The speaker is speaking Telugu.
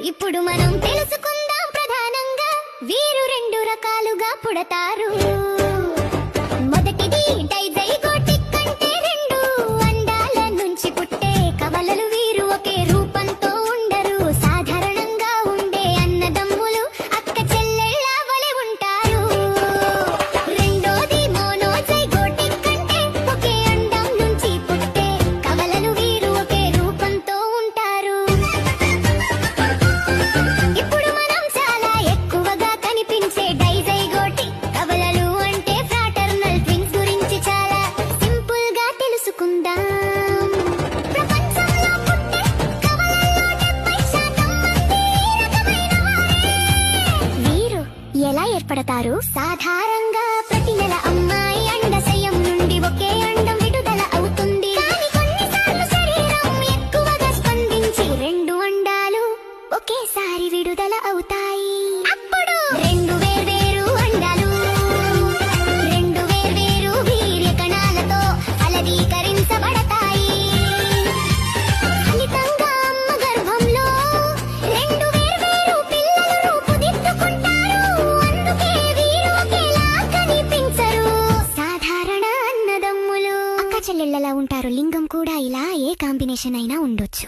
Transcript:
ఇప్పుడు మనం తెలుసుకుందాం ప్రధానంగా వీరు రెండు రకాలుగా పుడతారు. మొదటిది డైజైగోటిక్ అంటే రెండు అండాల నుంచి పుట్టే కవలలు. వీరు ఒకే రూపంతో ఉండరు. సాధారణంగా ఉండే అన్నదమ్ములు అక్క చెల్లెళ్ళ వలె ఉంటారు. రెండోది మోనోజైగోటిక్ అంటే ఒకే అండం నుంచి పుట్టే కవలలు. వీరు ఒకే రూపంతో ఉంటారు. ఇప్పుడు మనం చాలా ఎక్కువగా కనిపించే డైజైగోటిక్ కవలలు అంటే ఫ్రాటర్నల్ ట్విన్స్ గురించి చాలా సింపుల్ గా తెలుసుకుందాం. ప్రపంచంలో పుట్టే కవలల్లో 70% మంది ఈ రకమైన వారే. వీరు ఎలా ఏర్పడతారు? సాధారణంగా ప్రతి నెల అమ్మాయి అండశయం నుండి ఒకే అండం విడుదల అవుతుంది. కానీ కొన్నిసార్లు శరీరం ఎక్కువగా స్పందించి రెండు అండాలు ఒకేసారి విడుదల అవుతాయి. అప్పుడు రెండు వేర్వేరు అండాలు రెండు వేర్వేరు వీర్య కణాలతో ఫలదీకరించబడతాయి. ఫలితంగా అమ్మ గర్భంలో రెండు వేర్వేరు పిల్లలు రూపుదిద్దుకుంటారు. అందుకే వీరు ఒకేలా కనిపించరు. సాధారణ అన్నదమ్ములు అక్క చెల్లెళ్ళలా ఉంటారు. లింగం కూడా ఇలా ఏ కాంబినేషన్ అయినా ఉండొచ్చు.